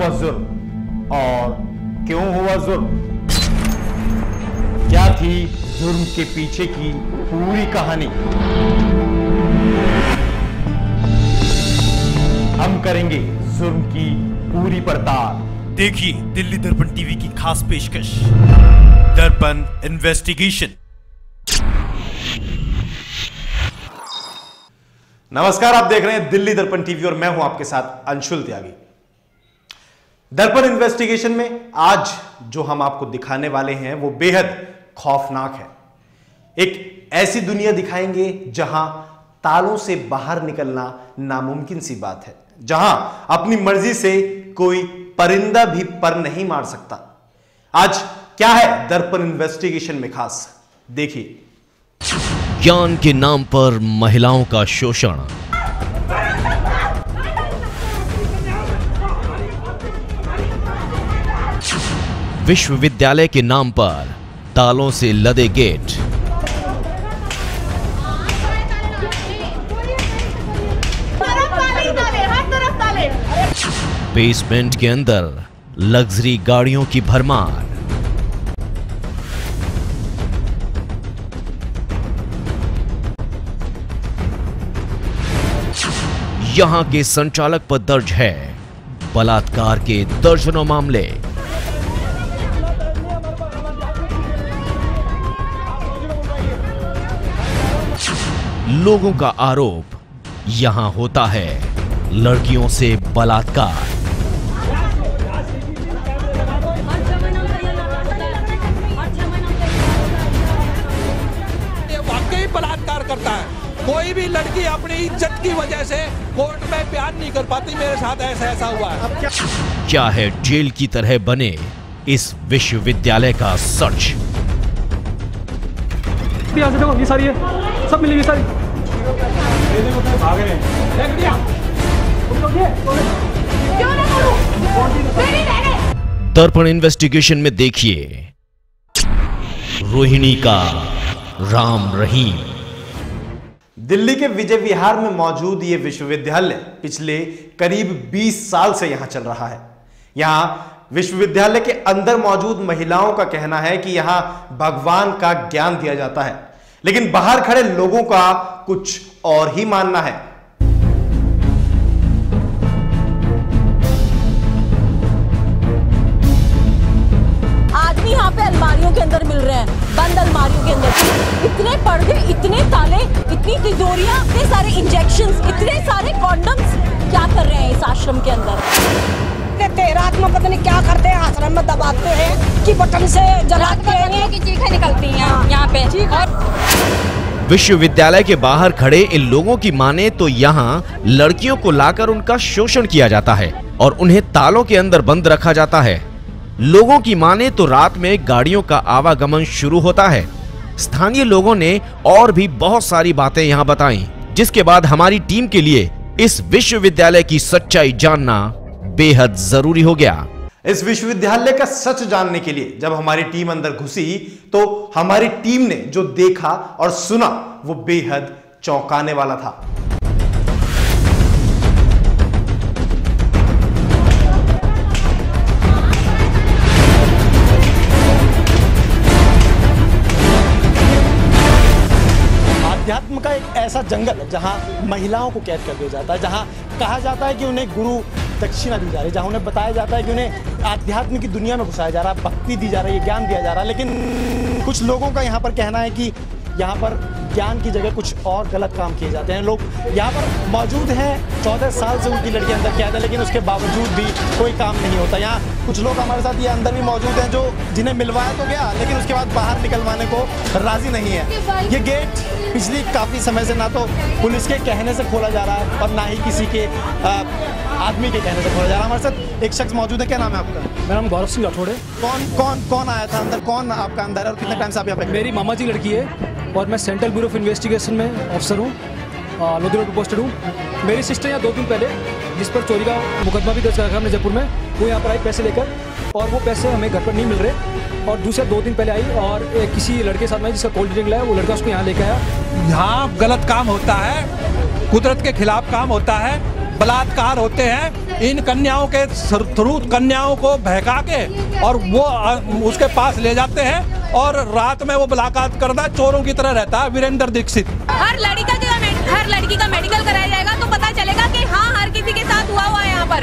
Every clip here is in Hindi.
हुआ जुर्म और क्यों हुआ जुर्म? क्या थी जुर्म के पीछे की पूरी कहानी? हम करेंगे जुर्म की पूरी पड़ताल। देखिए दिल्ली दर्पण टीवी की खास पेशकश, दर्पण इन्वेस्टिगेशन। नमस्कार, आप देख रहे हैं दिल्ली दर्पण टीवी और मैं हूं आपके साथ अंशुल त्यागी। दर्पण इन्वेस्टिगेशन में आज जो हम आपको दिखाने वाले हैं वो बेहद खौफनाक है। एक ऐसी दुनिया दिखाएंगे जहां तालों से बाहर निकलना नामुमकिन सी बात है, जहां अपनी मर्जी से कोई परिंदा भी पर नहीं मार सकता। आज क्या है दर्पण इन्वेस्टिगेशन में खास, देखिए। ज्ञान के नाम पर महिलाओं का शोषण, विश्वविद्यालय के नाम पर तालों से लदे गेट, बेसमेंट के अंदर लग्जरी गाड़ियों की भरमार, यहां के संचालक पर दर्ज है बलात्कार के दर्जनों मामले। लोगों का आरोप यहां होता है लड़कियों से बलात्कार। ये वाकई बलात्कार करता है। कोई भी लड़की अपनी इज्जत की वजह से कोर्ट में बयान नहीं कर पाती, मेरे साथ ऐसा हुआ है। क्या है जेल की तरह बने इस विश्वविद्यालय का सच? यहाँ से देखो, ये सारी है, सब मिलेगी सारी। दर्पण इन्वेस्टिगेशन में देखिए रोहिणी का राम रहीम। दिल्ली के विजय विहार में मौजूद ये विश्वविद्यालय पिछले करीब 20 साल से यहां चल रहा है। यहां विश्वविद्यालय के अंदर मौजूद महिलाओं का कहना है कि यहां भगवान का ज्ञान दिया जाता है, लेकिन बाहर खड़े लोगों का कुछ और ही मानना है। आदमी यहाँ पे अलमारियों के अंदर मिल रहे हैं, बंद अलमारियों के अंदर इतने पर्दे, इतने ताले, इतनी तिजोरियां, इतने सारे इंजेक्शंस, इतने सारे कॉन्डम्स। क्या कर रहे हैं इस आश्रम के अंदर? रात में पता नहीं क्या करते हैं, आश्रम में दबाते हैं कि बटन से जलाते हैं कि चीखें निकलती हैं यहाँ पे। और विश्वविद्यालय के बाहर खड़े इन लोगों की माने तो यहाँ लड़कियों को लाकर उनका शोषण किया जाता है और उन्हें तालों के अंदर बंद रखा जाता है। लोगों की माने तो रात में गाड़ियों का आवागमन शुरू होता है। स्थानीय लोगों ने और भी बहुत सारी बातें यहाँ बताई, जिसके बाद हमारी टीम के लिए इस विश्वविद्यालय की सच्चाई जानना बेहद जरूरी हो गया। इस विश्वविद्यालय का सच जानने के लिए जब हमारी टीम अंदर घुसी तो हमारी टीम ने जो देखा और सुना वो बेहद चौंकाने वाला था। अध्यात्म का एक ऐसा जंगल है जहां महिलाओं को कैद कर दिया जाता है, जहां कहा जाता है कि उन्हें गुरु दक्षिणा दी जा रही है, जहां उन्हें बताया जाता है कि उन्हें आध्यात्म की दुनिया में घुसाया जा रहा है, भक्ति दी जा रही है, ज्ञान दिया जा रहा है। लेकिन कुछ लोगों का यहाँ पर कहना है कि यहाँ पर ज्ञान की जगह कुछ और गलत काम किए जाते हैं। लोग यहाँ पर मौजूद हैं, 14 साल से उनकी लड़की अंदर किया था, लेकिन उसके बावजूद भी कोई काम नहीं होता। यहाँ कुछ लोग हमारे साथ ये अंदर भी मौजूद हैं जो जिन्हें मिलवाया तो गया, लेकिन उसके बाद बाहर निकलवाने को राजी नहीं है। ये गेट पिछली काफ़ी समय से ना तो पुलिस के कहने से खोला जा रहा है और ना ही किसी के आदमी के कहने से खोला जा रहा है। हमारे साथ एक शख्स मौजूद है। क्या नाम है आपका? मेरा नाम गौरव सिंह राठौड़ है। कौन आया था अंदर? कौन आपका अंदर है और कितने टाइम से आप यहाँ पे? मेरी मामा जी लड़की है और मैं सेंट्रल ब्यूरो ऑफ इन्वेस्टिगेशन में ऑफिसर हूँ, लोधी रोड पर पोस्टेड हूँ। मेरी सिस्टर यहाँ 2 दिन पहले, जिस पर चोरी का मुकदमा भी दर्ज करा हमने जयपुर में, वो यहाँ पर आई पैसे लेकर, और वो पैसे हमें घर पर नहीं मिल रहे। और दूसरे 2 दिन पहले आई और किसी लड़के के साथ में जिसका कोल्ड ड्रिंक लाया, वो लड़का उसको यहाँ लेकर आया। यहाँ गलत काम होता है, कुदरत के खिलाफ काम होता है, बलात्कार होते हैं, इन कन्याओं के थ्रू कन्याओं को बहका के और वो उसके पास ले जाते हैं और रात में वो मुलाकात करता चोरों की तरह रहता है वीरेंद्र दीक्षित। हर लड़की का मेडिकल कराया जाएगा तो पता चलेगा कि हाँ हर किसी के साथ हुआ है यहाँ पर।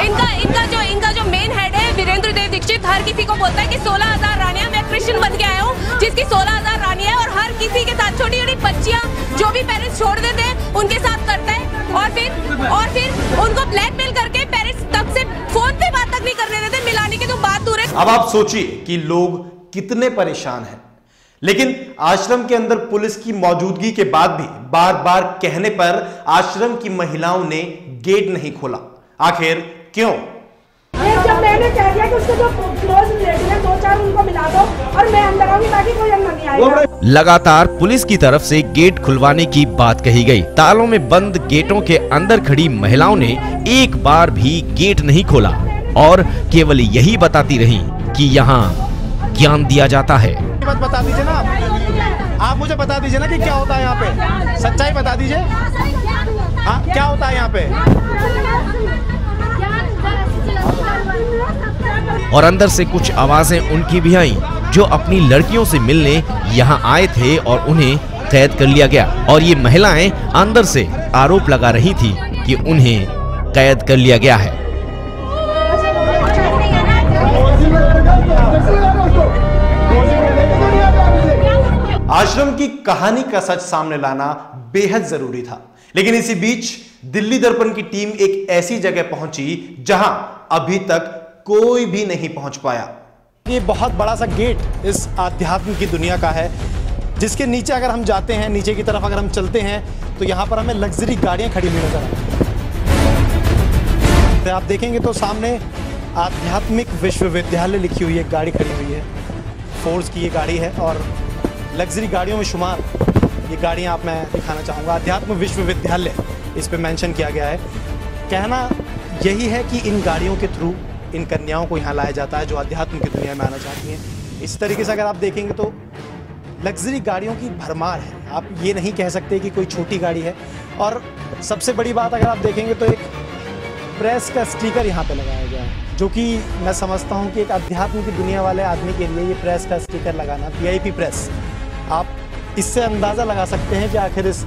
इनका जो मेन हेड है वीरेंद्र देव दीक्षित, हर किसी को बोलता है कि 16,000 रानियां, मैं क्रिश्चियन बन के आया हूँ जिसकी 16,000 रानियां है, और हर किसी के साथ छोटी छोटी बच्चियां जो भी पेरेंट्स छोड़ देते हैं उनके साथ करता है, और फिर उनको ब्लैकमेल करके पेरेंट्स तक से फोन पे बात तक नहीं करने देते, मिलाने की तो बात दूर है। अब आप सोचिए कि लोग कितने परेशान हैं, लेकिन आश्रम के अंदर पुलिस की मौजूदगी के बाद भी बार बार कहने पर आश्रम की महिलाओं ने गेट नहीं खोला। आखिर क्यों? जब मैंने कह दिया कि उसके जो क्लोज रिलेटिव है 2-4 उनको मिला दो और मैं अंदर आऊंगी ताकि कोई अंदर नहीं आएगा। लगातार पुलिस की तरफ से गेट खुलवाने की बात कही गई। तालों में बंद गेटों के अंदर खड़ी महिलाओं ने एक बार भी गेट नहीं खोला और केवल यही बताती रही कि यहाँ ज्ञान दिया जाता है। बात बता दीजिए ना आप मुझे बता दीजिए ना कि क्या होता है यहाँ पे, सच्चाई बता दीजिए। हाँ क्या होता है यहाँ पे? और अंदर से कुछ आवाजें उनकी भी आईं जो अपनी लड़कियों से मिलने यहाँ आए थे और उन्हें कैद कर लिया गया। और ये महिलाएं अंदर से आरोप लगा रही थी कि उन्हें कैद कर लिया गया है। आश्रम की कहानी का सच सामने लाना बेहद जरूरी था, लेकिन इसी बीच दिल्ली दर्पण की टीम एक ऐसी जगह पहुंची जहां अभी तक कोई भी नहीं पहुंच पाया। ये बहुत बड़ा सा गेट इस आध्यात्म की दुनिया का है, जिसके नीचे अगर हम जाते हैं, नीचे की तरफ अगर हम चलते हैं तो यहाँ पर हमें लग्जरी गाड़ियाँ खड़ी हुई नजर आती हैं। आप देखेंगे तो सामने आध्यात्मिक विश्वविद्यालय लिखी हुई एक गाड़ी खड़ी हुई है, फोर्स की ये गाड़ी है और लग्जरी गाड़ियों में शुमार ये गाड़ियाँ आप मैं दिखाना चाहूँगा। आध्यात्म विश्वविद्यालय इस पे मेंशन किया गया है। कहना यही है कि इन गाड़ियों के थ्रू इन कन्याओं को यहाँ लाया जाता है जो अध्यात्म की दुनिया में आना चाहती हैं। इस तरीके से अगर आप देखेंगे तो लग्जरी गाड़ियों की भरमार है, आप ये नहीं कह सकते कि कोई छोटी गाड़ी है। और सबसे बड़ी बात अगर आप देखेंगे तो एक प्रेस का स्टिकर यहाँ पे लगाया गया है, जो कि मैं समझता हूँ कि एक अध्यात्म की दुनिया वाले आदमी के लिए ये प्रेस का स्टिकर लगाना, VIP प्रेस, आप इससे अंदाज़ा लगा सकते हैं कि आखिर इस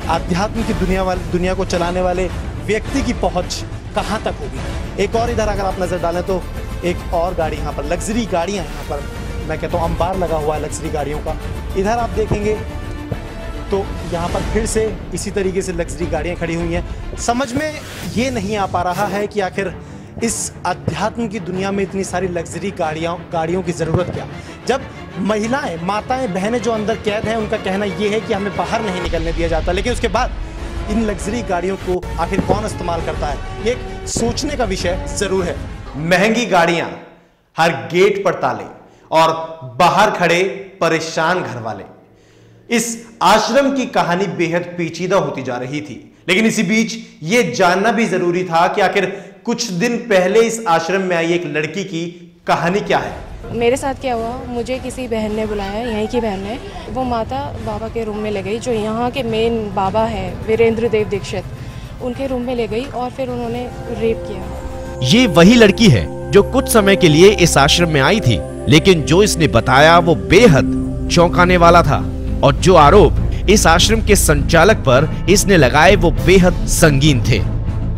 आध्यात्म की दुनिया को चलाने वाले व्यक्ति की पहुँच कहाँ तक होगी। एक और इधर अगर आप नज़र डालें तो एक और गाड़ी यहाँ पर, लग्जरी गाड़ियाँ यहाँ पर, मैं कहता हूँ अंबार लगा हुआ है लग्जरी गाड़ियों का। इधर आप देखेंगे तो यहाँ पर फिर से इसी तरीके से लग्जरी गाड़ियाँ खड़ी हुई हैं। समझ में ये नहीं आ पा रहा है कि आखिर इस अध्यात्म की दुनिया में इतनी सारी लग्जरी गाड़ियों की ज़रूरत क्या। जब महिलाएं, माताएं, बहनें जो अंदर कैद हैं उनका कहना ये है कि हमें बाहर नहीं निकलने दिया जाता, लेकिन उसके बाद इन लग्जरी गाड़ियों को आखिर कौन इस्तेमाल करता है, ये एक सोचने का विषय जरूर है। महंगी गाड़ियां, हर गेट पर ताले और बाहर खड़े परेशान घर वाले, इस आश्रम की कहानी बेहद पेचीदा होती जा रही थी। लेकिन इसी बीच यह जानना भी जरूरी था कि आखिर कुछ दिन पहले इस आश्रम में आई एक लड़की की कहानी क्या है। मेरे साथ क्या हुआ, मुझे किसी बहन ने बुलाया, यहीं की बहन ने, वो माता बाबा के रूम में ले गई, जो यहाँ के मेन बाबा है वीरेंद्र देव दीक्षित, उनके रूम में ले गई और फिर उन्होंने रेप किया। ये वही लड़की है जो कुछ समय के लिए इस आश्रम में आई थी, लेकिन जो इसने बताया वो बेहद चौंकाने वाला था और जो आरोप इस आश्रम के संचालक पर इसने लगाए वो बेहद संगीन थे।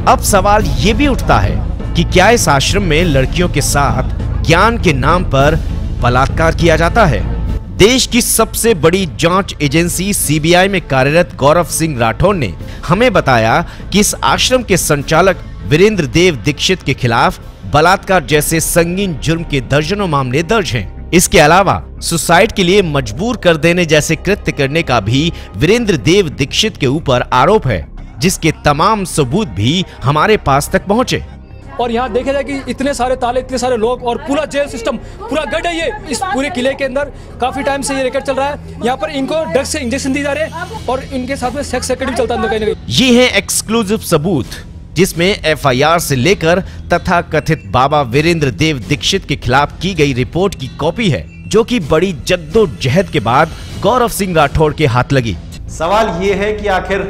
अब सवाल ये भी उठता है कि क्या इस आश्रम में लड़कियों के साथ ज्ञान के नाम पर बलात्कार किया जाता है। देश की सबसे बड़ी जांच एजेंसी CBI में कार्यरत गौरव सिंह राठौर ने हमें बताया कि इस आश्रम के संचालक वीरेंद्र देव दीक्षित के खिलाफ बलात्कार जैसे संगीन जुर्म के दर्जनों मामले दर्ज हैं। इसके अलावा सुसाइड के लिए मजबूर कर देने जैसे कृत्य करने का भी वीरेंद्र देव दीक्षित के ऊपर आरोप है, जिसके तमाम सबूत भी हमारे पास तक पहुंचे। और यहाँ देखा जाए कि इतने सारे ताले, इतने सारे लोग और पूरा जेल सिस्टम पूरा गढ़ है ये। इस पूरे किले के अंदर काफी टाइम से ये रेकेट चल रहा है। यहाँ पर इनको ड्रग्स से इंजेक्शन दिए जा रहे हैं और इनके साथ में सेक्स रैकेट भी चलता है कहीं ना कहीं। ये है एक्सक्लूसिव सबूत, जिसमें FIR से लेकर तथा कथित बाबा वीरेंद्र देव दीक्षित के खिलाफ की गई रिपोर्ट की कॉपी है, जो कि बड़ी जद्दोजहद के बाद गौरव सिंह राठौर के हाथ लगी। सवाल यह है कि आखिर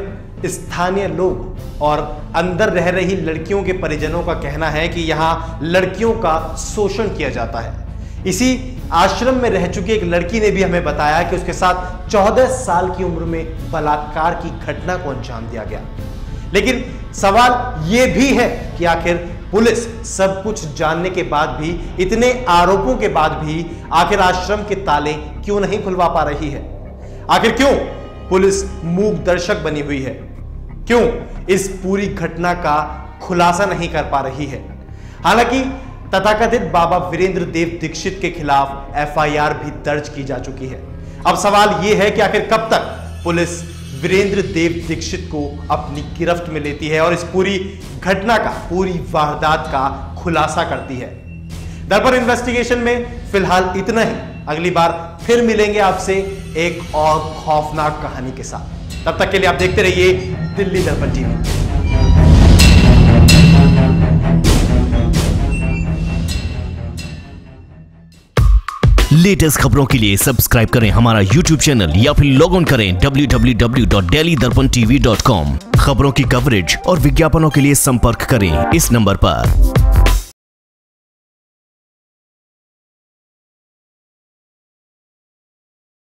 स्थानीय लोग और अंदर रह रही लड़कियों के परिजनों का कहना है कि यहां लड़कियों का शोषण किया जाता है। इसी आश्रम में रह चुकी एक लड़की ने भी हमें बताया कि उसके साथ 14 साल की उम्र में बलात्कार की घटना को अंजाम दिया गया। लेकिन सवाल यह भी है कि आखिर पुलिस सब कुछ जानने के बाद भी, इतने आरोपों के बाद भी आखिर आश्रम के ताले क्यों नहीं खुलवा पा रही है? आखिर क्यों पुलिस मूक दर्शक बनी हुई है? क्यों इस पूरी घटना का खुलासा नहीं कर पा रही है? हालांकि तथाकथित बाबा वीरेंद्र देव दीक्षित के खिलाफ एफआईआर भी दर्ज की जा चुकी है। अब सवाल यह है कि आखिर कब तक पुलिस वीरेंद्र देव दीक्षित को अपनी गिरफ्त में लेती है और इस पूरी घटना का, पूरी वारदात का खुलासा करती है। दर्पण इन्वेस्टिगेशन में फिलहाल इतना ही। अगली बार फिर मिलेंगे आपसे एक और खौफनाक कहानी के साथ। तब तक के लिए आप देखते रहिए दिल्ली दर्पण टीवी। लेटेस्ट खबरों के लिए सब्सक्राइब करें हमारा YouTube चैनल या फिर लॉग ऑन करें www.delhidarpantv.com। खबरों की कवरेज और विज्ञापनों के लिए संपर्क करें इस नंबर पर।